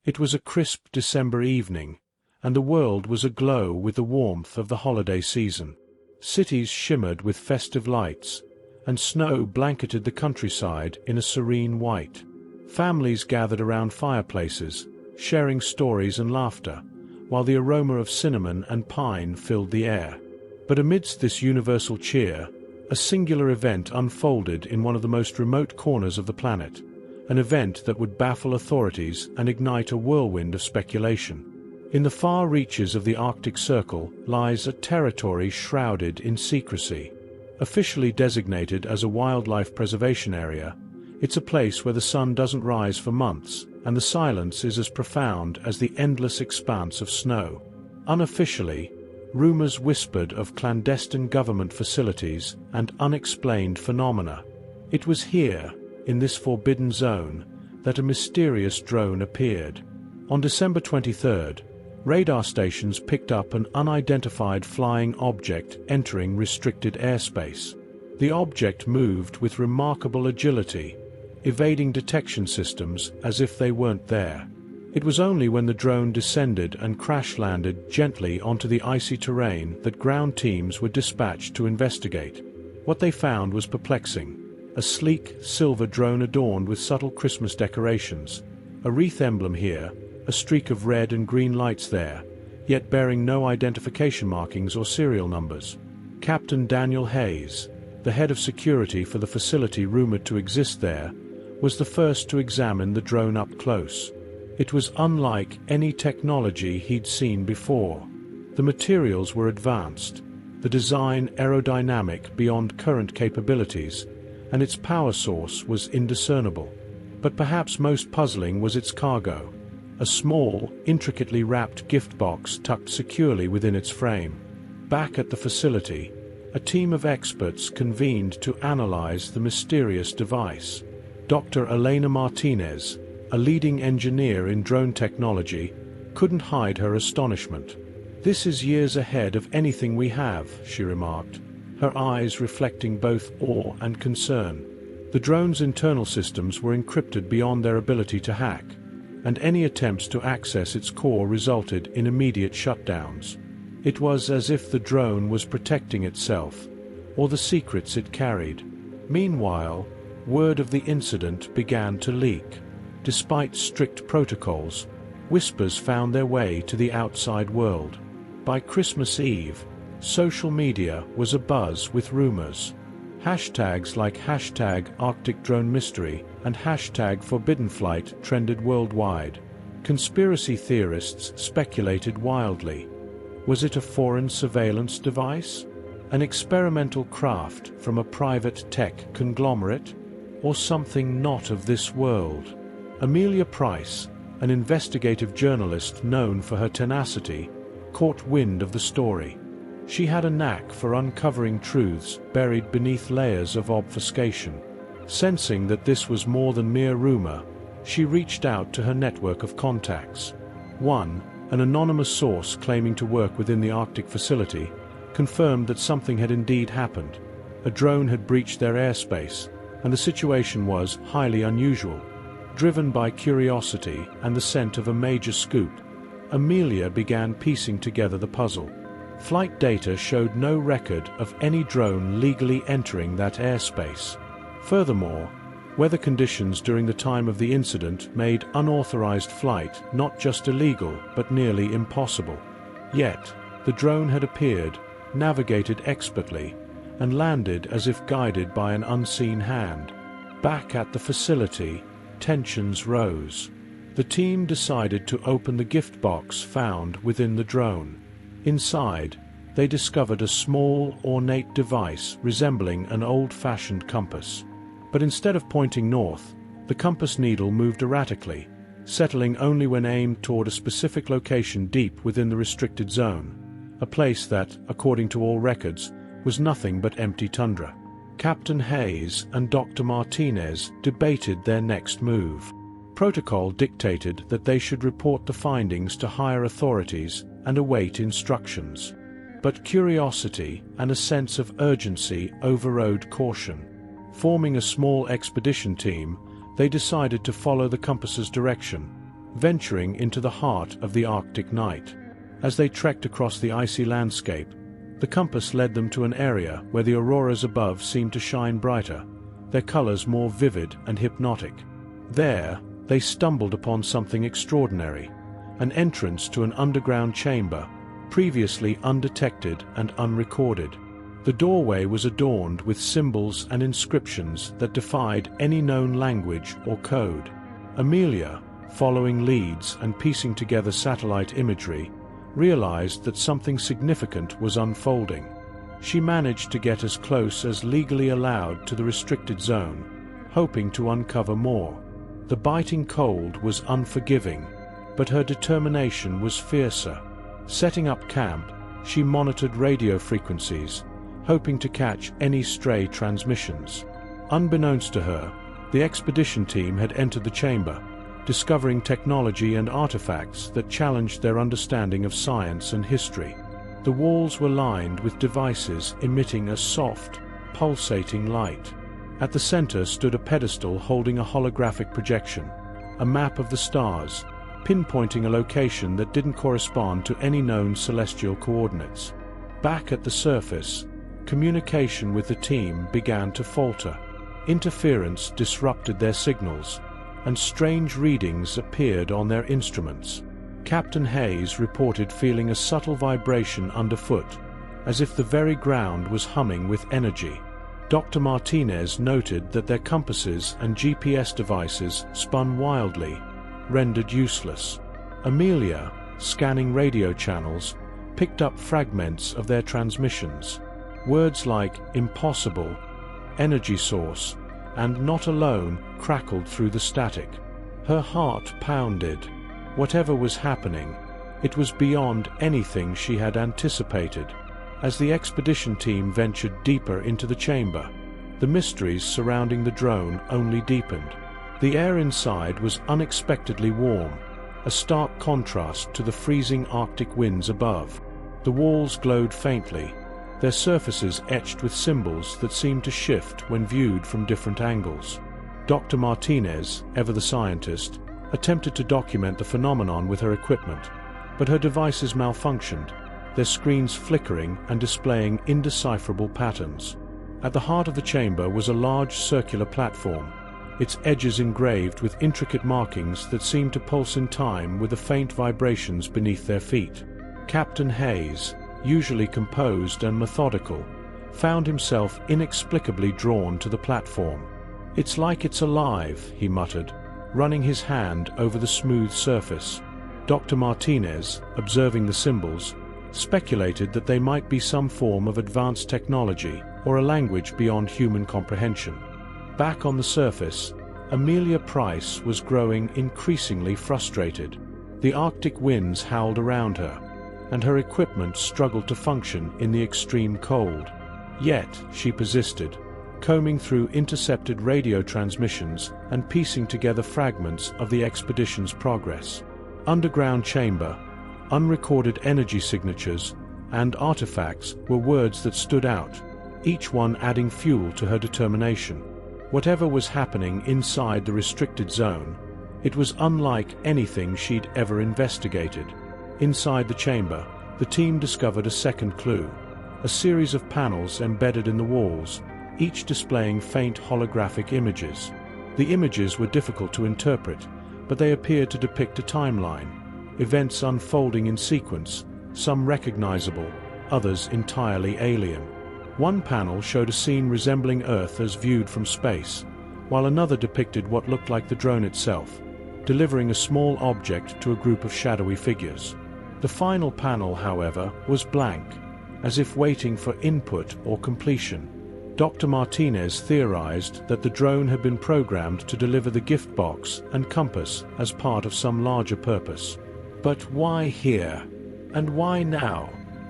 It was a crisp December evening, and the world was aglow with the warmth of the holiday season. Cities shimmered with festive lights, and snow blanketed the countryside in a serene white. Families gathered around fireplaces, sharing stories and laughter, while the aroma of cinnamon and pine filled the air. But amidst this universal cheer, a singular event unfolded in one of the most remote corners of the planet, an event that would baffle authorities and ignite a whirlwind of speculation. In the far reaches of the Arctic Circle lies a territory shrouded in secrecy. Officially designated as a wildlife preservation area, it's a place where the sun doesn't rise for months, and the silence is as profound as the endless expanse of snow. Unofficially, rumors whispered of clandestine government facilities and unexplained phenomena. It was here, in this forbidden zone, that a mysterious drone appeared. On December 23rd, radar stations picked up an unidentified flying object entering restricted airspace. The object moved with remarkable agility, evading detection systems as if they weren't there. It was only when the drone descended and crash-landed gently onto the icy terrain that ground teams were dispatched to investigate. What they found was perplexing. A sleek, silver drone adorned with subtle Christmas decorations. A wreath emblem here, a streak of red and green lights there, yet bearing no identification markings or serial numbers. Captain Daniel Hayes, the head of security for the facility rumored to exist there, was the first to examine the drone up close. It was unlike any technology he'd seen before. The materials were advanced, the design aerodynamic beyond current capabilities, and its power source was indiscernible. But perhaps most puzzling was its cargo. A small, intricately wrapped gift box tucked securely within its frame. Back at the facility, a team of experts convened to analyze the mysterious device. Dr. Elena Martinez, a leading engineer in drone technology, couldn't hide her astonishment. "This is years ahead of anything we have," she remarked, her eyes reflecting both awe and concern. The drone's internal systems were encrypted beyond their ability to hack, and any attempts to access its core resulted in immediate shutdowns. It was as if the drone was protecting itself, or the secrets it carried. Meanwhile, word of the incident began to leak. Despite strict protocols, whispers found their way to the outside world. By Christmas Eve, social media was abuzz with rumors. Hashtags like #ArcticDroneMystery and #ForbiddenFlight trended worldwide. Conspiracy theorists speculated wildly. Was it a foreign surveillance device? An experimental craft from a private tech conglomerate? Or something not of this world? Amelia Price, an investigative journalist known for her tenacity, caught wind of the story. She had a knack for uncovering truths buried beneath layers of obfuscation. Sensing that this was more than mere rumor, she reached out to her network of contacts. One, an anonymous source claiming to work within the Arctic facility, confirmed that something had indeed happened. A drone had breached their airspace, and the situation was highly unusual. Driven by curiosity and the scent of a major scoop, Amelia began piecing together the puzzle. Flight data showed no record of any drone legally entering that airspace. Furthermore, weather conditions during the time of the incident made unauthorized flight not just illegal but nearly impossible. Yet, the drone had appeared, navigated expertly, and landed as if guided by an unseen hand. Back at the facility, tensions rose. The team decided to open the gift box found within the drone. Inside, they discovered a small, ornate device resembling an old-fashioned compass. But instead of pointing north, the compass needle moved erratically, settling only when aimed toward a specific location deep within the restricted zone, a place that, according to all records, was nothing but empty tundra. Captain Hayes and Dr. Martinez debated their next move. Protocol dictated that they should report the findings to higher authorities and await instructions. But curiosity and a sense of urgency overrode caution. Forming a small expedition team, they decided to follow the compass's direction, venturing into the heart of the Arctic night. As they trekked across the icy landscape, the compass led them to an area where the auroras above seemed to shine brighter, their colors more vivid and hypnotic. There, they stumbled upon something extraordinary, an entrance to an underground chamber, previously undetected and unrecorded. The doorway was adorned with symbols and inscriptions that defied any known language or code. Amelia, following leads and piecing together satellite imagery, realized that something significant was unfolding. She managed to get as close as legally allowed to the restricted zone, hoping to uncover more. The biting cold was unforgiving, but her determination was fiercer. Setting up camp, she monitored radio frequencies, hoping to catch any stray transmissions. Unbeknownst to her, the expedition team had entered the chamber, discovering technology and artifacts that challenged their understanding of science and history. The walls were lined with devices emitting a soft, pulsating light. At the center stood a pedestal holding a holographic projection, a map of the stars, pinpointing a location that didn't correspond to any known celestial coordinates. Back at the surface, communication with the team began to falter. Interference disrupted their signals, and strange readings appeared on their instruments. Captain Hayes reported feeling a subtle vibration underfoot, as if the very ground was humming with energy. Dr. Martinez noted that their compasses and GPS devices spun wildly, rendered useless. Amelia, scanning radio channels, picked up fragments of their transmissions. Words like impossible, energy source, and not alone crackled through the static. Her heart pounded. Whatever was happening, it was beyond anything she had anticipated. As the expedition team ventured deeper into the chamber, the mysteries surrounding the drone only deepened. The air inside was unexpectedly warm, a stark contrast to the freezing Arctic winds above. The walls glowed faintly, their surfaces etched with symbols that seemed to shift when viewed from different angles. Dr. Martinez, ever the scientist, attempted to document the phenomenon with her equipment, but her devices malfunctioned, their screens flickering and displaying indecipherable patterns. At the heart of the chamber was a large circular platform, its edges engraved with intricate markings that seemed to pulse in time with the faint vibrations beneath their feet. Captain Hayes, usually composed and methodical, found himself inexplicably drawn to the platform. "It's like it's alive," he muttered, running his hand over the smooth surface. Dr. Martinez, observing the symbols, speculated that they might be some form of advanced technology or a language beyond human comprehension. Back on the surface, Amelia Price was growing increasingly frustrated. The Arctic winds howled around her, and her equipment struggled to function in the extreme cold. Yet, she persisted, combing through intercepted radio transmissions and piecing together fragments of the expedition's progress. Underground chamber, unrecorded energy signatures, and artifacts were words that stood out, each one adding fuel to her determination. Whatever was happening inside the restricted zone, it was unlike anything she'd ever investigated. Inside the chamber, the team discovered a second clue, a series of panels embedded in the walls, each displaying faint holographic images. The images were difficult to interpret, but they appeared to depict a timeline, events unfolding in sequence, some recognizable, others entirely alien. One panel showed a scene resembling Earth as viewed from space, while another depicted what looked like the drone itself, delivering a small object to a group of shadowy figures. The final panel, however, was blank, as if waiting for input or completion. Dr. Martinez theorized that the drone had been programmed to deliver the gift box and compass as part of some larger purpose. But why here? And why now?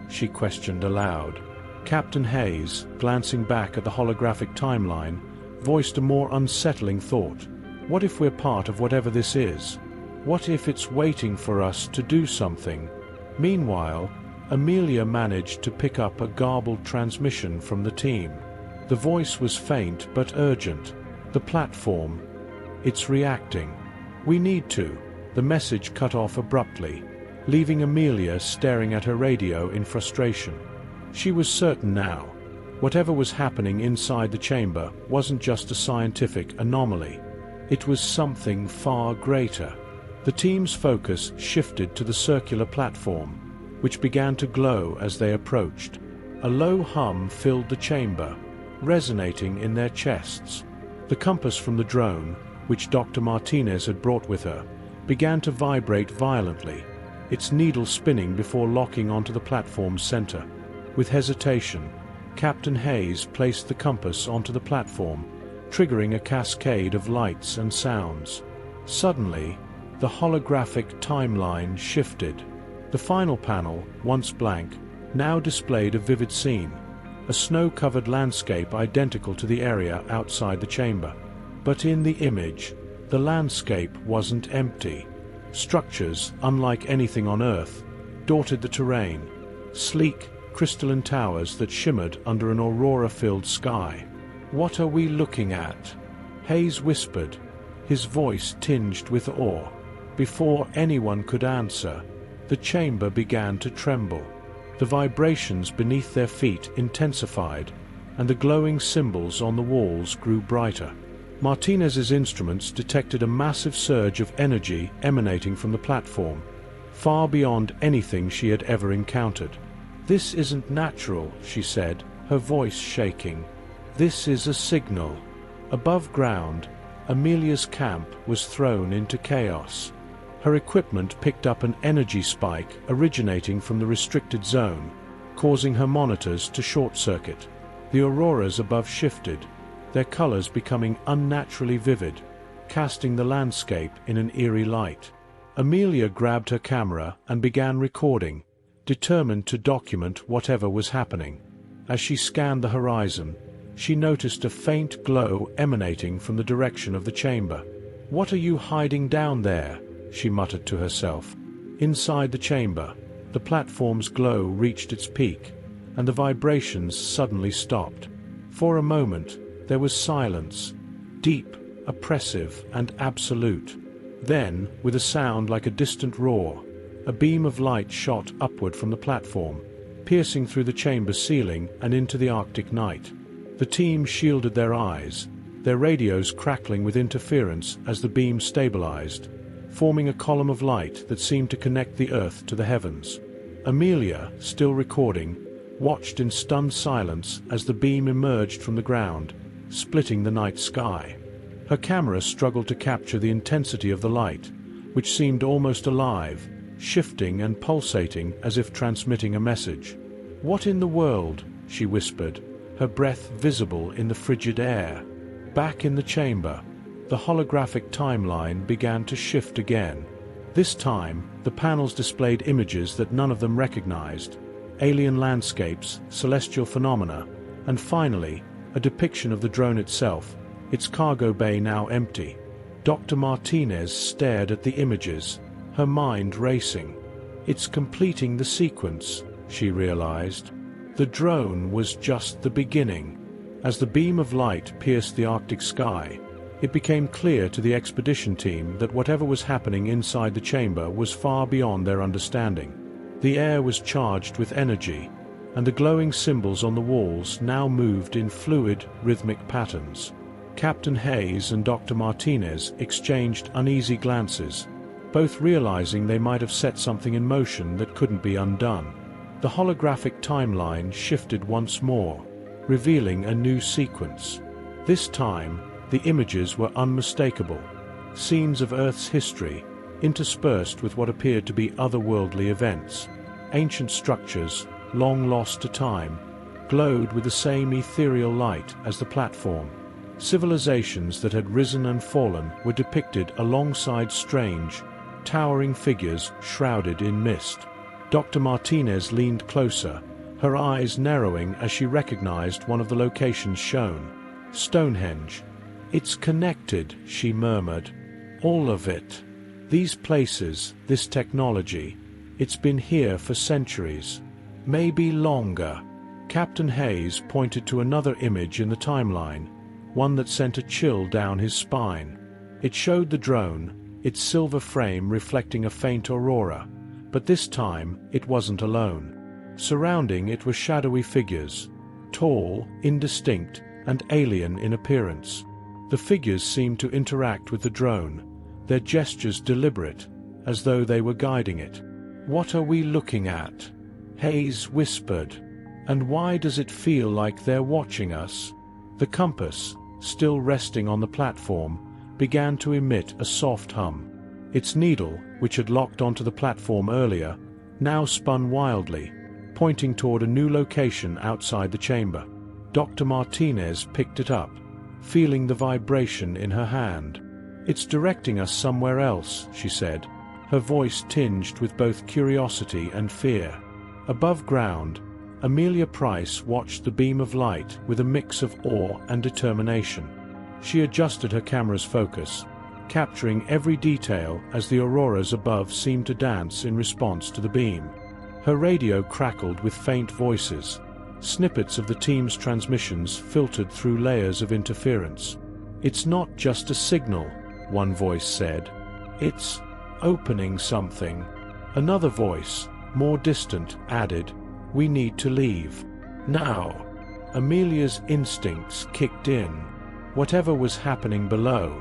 She questioned aloud. Captain Hayes, glancing back at the holographic timeline, voiced a more unsettling thought. What if we're part of whatever this is? What if it's waiting for us to do something? Meanwhile, Amelia managed to pick up a garbled transmission from the team. The voice was faint but urgent. "The platform. It's reacting. We need to. The message cut off abruptly, leaving Amelia staring at her radio in frustration. She was certain now. Whatever was happening inside the chamber wasn't just a scientific anomaly. It was something far greater. The team's focus shifted to the circular platform, which began to glow as they approached. A low hum filled the chamber, resonating in their chests. The compass from the drone, which Dr. Martinez had brought with her, began to vibrate violently, its needle spinning before locking onto the platform's center. With hesitation, Captain Hayes placed the compass onto the platform, triggering a cascade of lights and sounds. Suddenly, the holographic timeline shifted. The final panel, once blank, now displayed a vivid scene, a snow-covered landscape identical to the area outside the chamber. But in the image, the landscape wasn't empty. Structures, unlike anything on Earth, dotted the terrain, sleek, crystalline towers that shimmered under an aurora-filled sky. "What are we looking at?" Hayes whispered, his voice tinged with awe. Before anyone could answer, the chamber began to tremble. The vibrations beneath their feet intensified, and the glowing symbols on the walls grew brighter. Martinez's instruments detected a massive surge of energy emanating from the platform, far beyond anything she had ever encountered. "This isn't natural," she said, her voice shaking. "This is a signal." Above ground, Amelia's camp was thrown into chaos. Her equipment picked up an energy spike originating from the restricted zone, causing her monitors to short-circuit. The auroras above shifted, their colors becoming unnaturally vivid, casting the landscape in an eerie light. Amelia grabbed her camera and began recording, determined to document whatever was happening. As she scanned the horizon, she noticed a faint glow emanating from the direction of the chamber. "What are you hiding down there?" she muttered to herself. Inside the chamber, the platform's glow reached its peak, and the vibrations suddenly stopped. For a moment, there was silence, deep, oppressive, and absolute. Then, with a sound like a distant roar, a beam of light shot upward from the platform, piercing through the chamber ceiling and into the Arctic night. The team shielded their eyes, their radios crackling with interference as the beam stabilized, forming a column of light that seemed to connect the Earth to the heavens. Amelia, still recording, watched in stunned silence as the beam emerged from the ground, splitting the night sky. Her camera struggled to capture the intensity of the light, which seemed almost alive, shifting and pulsating as if transmitting a message. "What in the world?" she whispered, her breath visible in the frigid air. Back in the chamber, the holographic timeline began to shift again. This time, the panels displayed images that none of them recognized: alien landscapes, celestial phenomena, and finally, a depiction of the drone itself, its cargo bay now empty. Dr. Martinez stared at the images, her mind racing. "It's completing the sequence," she realized. The drone was just the beginning. As the beam of light pierced the Arctic sky, it became clear to the expedition team that whatever was happening inside the chamber was far beyond their understanding. The air was charged with energy, and the glowing symbols on the walls now moved in fluid, rhythmic patterns. Captain Hayes and Dr. Martinez exchanged uneasy glances, both realizing they might have set something in motion that couldn't be undone. The holographic timeline shifted once more, revealing a new sequence. This time, the images were unmistakable, scenes of Earth's history, interspersed with what appeared to be otherworldly events. Ancient structures, long lost to time, glowed with the same ethereal light as the platform. Civilizations that had risen and fallen were depicted alongside strange, towering figures shrouded in mist. Dr. Martinez leaned closer, her eyes narrowing as she recognized one of the locations shown: Stonehenge. "It's connected," she murmured. "All of it. These places, this technology, it's been here for centuries. Maybe longer." Captain Hayes pointed to another image in the timeline, one that sent a chill down his spine. It showed the drone, its silver frame reflecting a faint aurora. But this time, it wasn't alone. Surrounding it were shadowy figures, tall, indistinct, and alien in appearance. The figures seemed to interact with the drone, their gestures deliberate, as though they were guiding it. "What are we looking at?" Hayes whispered. "And why does it feel like they're watching us?" The compass, still resting on the platform, began to emit a soft hum. Its needle, which had locked onto the platform earlier, now spun wildly, pointing toward a new location outside the chamber. Dr. Martinez picked it up, feeling the vibration in her hand. "It's directing us somewhere else," she said, her voice tinged with both curiosity and fear. Above ground, Amelia Price watched the beam of light with a mix of awe and determination. She adjusted her camera's focus, capturing every detail as the auroras above seemed to dance in response to the beam. Her radio crackled with faint voices. Snippets of the team's transmissions filtered through layers of interference. "It's not just a signal," one voice said. "It's opening something." Another voice, more distant, added, "We need to leave. Now." Amelia's instincts kicked in. Whatever was happening below,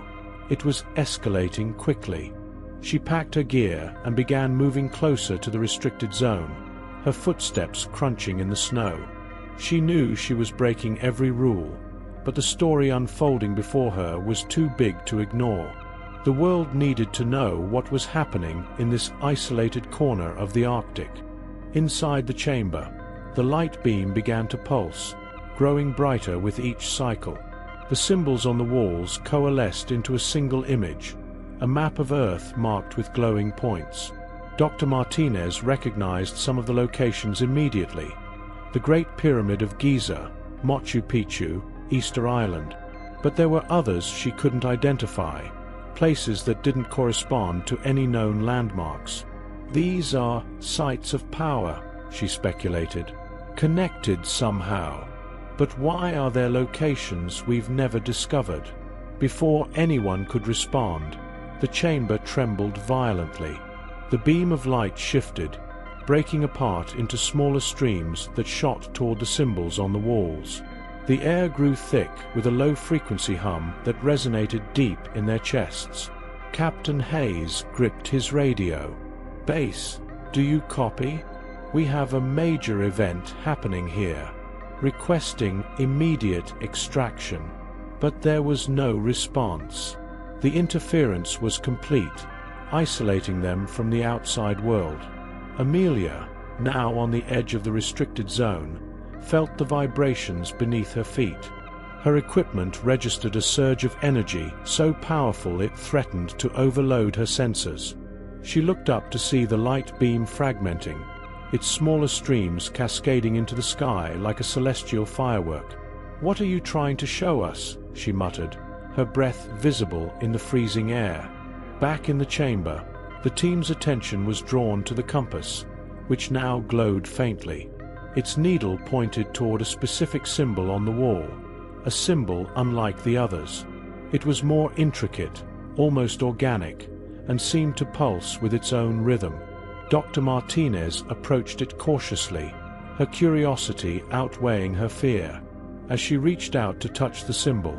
it was escalating quickly. She packed her gear and began moving closer to the restricted zone, her footsteps crunching in the snow. She knew she was breaking every rule, but the story unfolding before her was too big to ignore. The world needed to know what was happening in this isolated corner of the Arctic. Inside the chamber, the light beam began to pulse, growing brighter with each cycle. The symbols on the walls coalesced into a single image, a map of Earth marked with glowing points. Dr. Martinez recognized some of the locations immediately: the Great Pyramid of Giza, Machu Picchu, Easter Island. But there were others she couldn't identify, places that didn't correspond to any known landmarks. "These are sites of power," she speculated, "connected somehow. But why are there locations we've never discovered?" Before anyone could respond, the chamber trembled violently. The beam of light shifted, breaking apart into smaller streams that shot toward the symbols on the walls. The air grew thick with a low-frequency hum that resonated deep in their chests. Captain Hayes gripped his radio. "Base, do you copy? We have a major event happening here. Requesting immediate extraction." But there was no response. The interference was complete, isolating them from the outside world. Amelia, now on the edge of the restricted zone, felt the vibrations beneath her feet. Her equipment registered a surge of energy so powerful it threatened to overload her sensors. She looked up to see the light beam fragmenting, its smaller streams cascading into the sky like a celestial firework. "What are you trying to show us?" she muttered, her breath visible in the freezing air. Back in the chamber, the team's attention was drawn to the compass, which now glowed faintly. Its needle pointed toward a specific symbol on the wall, a symbol unlike the others. It was more intricate, almost organic, and seemed to pulse with its own rhythm. Dr. Martinez approached it cautiously, her curiosity outweighing her fear. As she reached out to touch the symbol,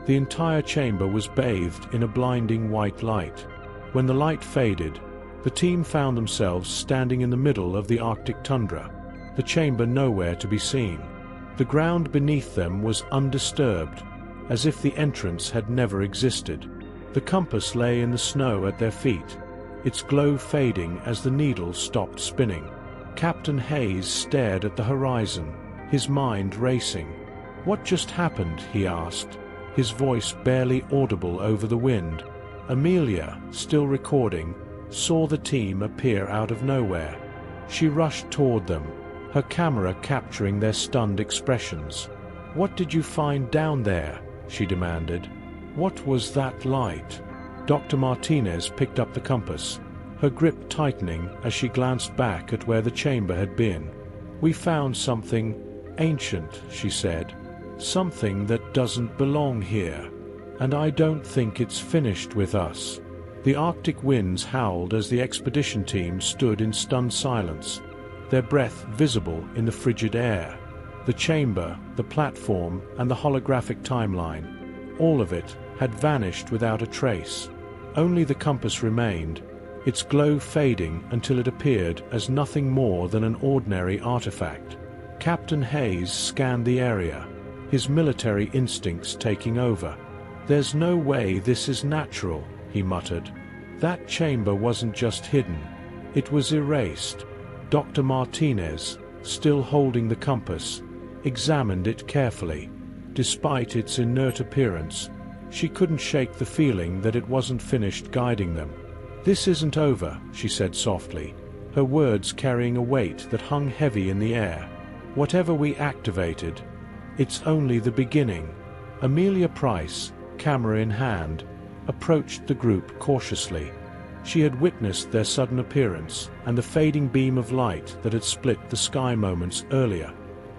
the entire chamber was bathed in a blinding white light. When the light faded, the team found themselves standing in the middle of the Arctic tundra, the chamber nowhere to be seen. The ground beneath them was undisturbed, as if the entrance had never existed. The compass lay in the snow at their feet, its glow fading as the needle stopped spinning. Captain Hayes stared at the horizon, his mind racing. "What just happened?" he asked, his voice barely audible over the wind. Amelia, still recording, saw the team appear out of nowhere. She rushed toward them, her camera capturing their stunned expressions. "What did you find down there?" she demanded. "What was that light?" Dr. Martinez picked up the compass, her grip tightening as she glanced back at where the chamber had been. "We found something ancient," she said. "Something that doesn't belong here. And I don't think it's finished with us." The Arctic winds howled as the expedition team stood in stunned silence, their breath visible in the frigid air. The chamber, the platform, and the holographic timeline, all of it had vanished without a trace. Only the compass remained, its glow fading until it appeared as nothing more than an ordinary artifact. Captain Hayes scanned the area, his military instincts taking over. "There's no way this is natural," he muttered. That chamber wasn't just hidden, it was erased. Dr. Martinez, still holding the compass, examined it carefully. Despite its inert appearance, she couldn't shake the feeling that it wasn't finished guiding them. "This isn't over," she said softly, her words carrying a weight that hung heavy in the air. "Whatever we activated, it's only the beginning." Amelia Price, camera in hand, approached the group cautiously. She had witnessed their sudden appearance and the fading beam of light that had split the sky moments earlier.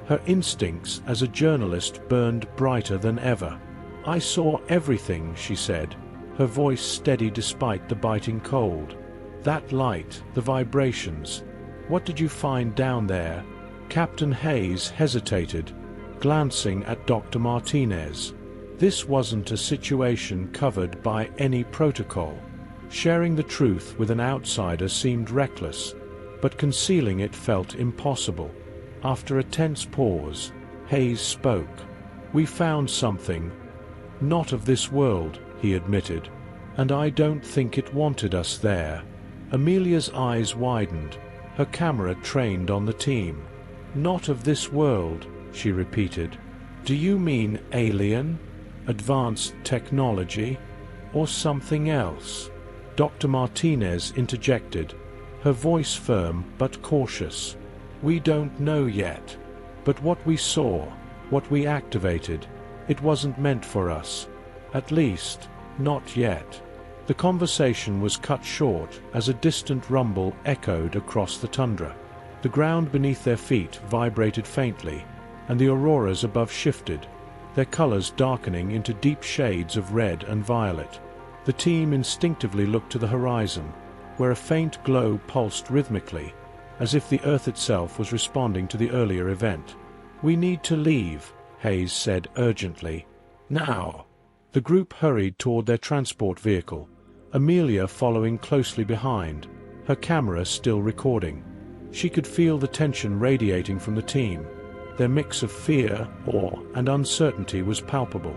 Her instincts as a journalist burned brighter than ever. "I saw everything," she said, her voice steady despite the biting cold. "That light, the vibrations. What did you find down there?" Captain Hayes hesitated, glancing at Dr. Martinez. This wasn't a situation covered by any protocol. Sharing the truth with an outsider seemed reckless, but concealing it felt impossible. After a tense pause, Hayes spoke. "We found something. Not of this world," he admitted, "and I don't think it wanted us there." Amelia's eyes widened, her camera trained on the team. "Not of this world," she repeated. "Do you mean alien, advanced technology, or something else?" Dr. Martinez interjected, her voice firm but cautious. "We don't know yet. But what we saw, what we activated, it wasn't meant for us. At least, not yet." The conversation was cut short as a distant rumble echoed across the tundra. The ground beneath their feet vibrated faintly, and the auroras above shifted, their colors darkening into deep shades of red and violet. The team instinctively looked to the horizon, where a faint glow pulsed rhythmically, as if the Earth itself was responding to the earlier event. "We need to leave," Hayes said urgently. "Now." The group hurried toward their transport vehicle, Amelia following closely behind, her camera still recording. She could feel the tension radiating from the team. Their mix of fear, awe, and uncertainty was palpable.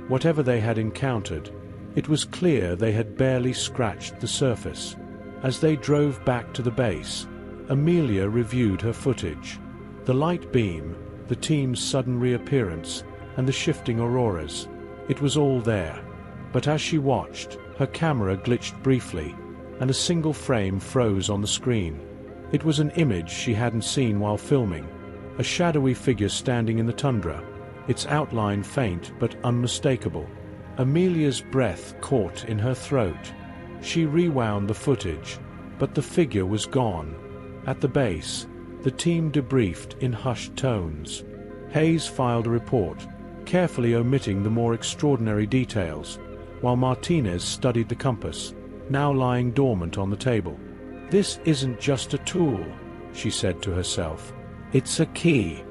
Whatever they had encountered, it was clear they had barely scratched the surface. As they drove back to the base, Amelia reviewed her footage. The light beam, the team's sudden reappearance, and the shifting auroras. It was all there. But as she watched, her camera glitched briefly, and a single frame froze on the screen. It was an image she hadn't seen while filming, a shadowy figure standing in the tundra, its outline faint but unmistakable. Amelia's breath caught in her throat. She rewound the footage, but the figure was gone. At the base, the team debriefed in hushed tones. Hayes filed a report, carefully omitting the more extraordinary details, while Martinez studied the compass, now lying dormant on the table. "This isn't just a tool," she said to herself. "It's a key.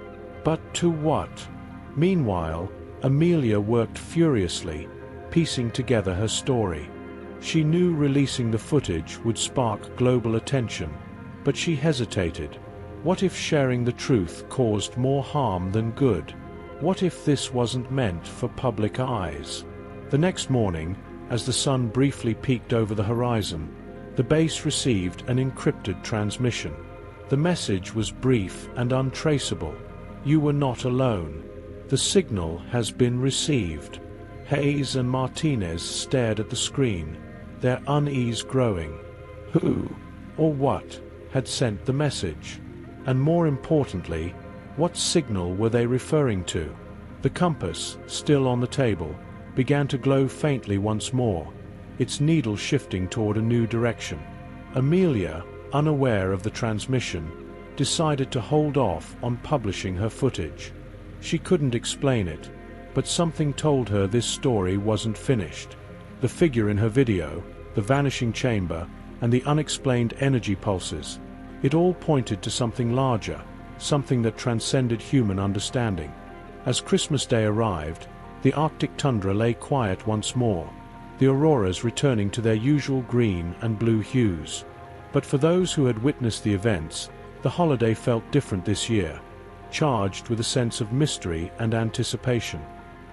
But to what?" Meanwhile, Amelia worked furiously, piecing together her story. She knew releasing the footage would spark global attention, but she hesitated. What if sharing the truth caused more harm than good? What if this wasn't meant for public eyes? The next morning, as the sun briefly peeked over the horizon, the base received an encrypted transmission. The message was brief and untraceable. "You were not alone. The signal has been received." Hayes and Martinez stared at the screen, their unease growing. Who, or what, had sent the message? And more importantly, what signal were they referring to? The compass, still on the table, began to glow faintly once more, its needle shifting toward a new direction. Amelia, unaware of the transmission, decided to hold off on publishing her footage. She couldn't explain it, but something told her this story wasn't finished. The figure in her video, the vanishing chamber, and the unexplained energy pulses. It all pointed to something larger, something that transcended human understanding. As Christmas Day arrived, the Arctic tundra lay quiet once more, the auroras returning to their usual green and blue hues. But for those who had witnessed the events, the holiday felt different this year, charged with a sense of mystery and anticipation.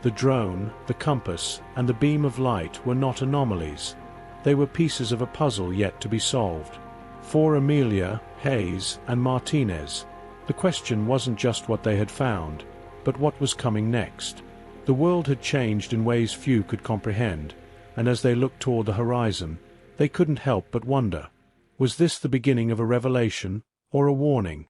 The drone, the compass, and the beam of light were not anomalies. They were pieces of a puzzle yet to be solved. For Amelia, Hayes, and Martinez, the question wasn't just what they had found, but what was coming next. The world had changed in ways few could comprehend, and as they looked toward the horizon, they couldn't help but wonder. Was this the beginning of a revelation, or a warning?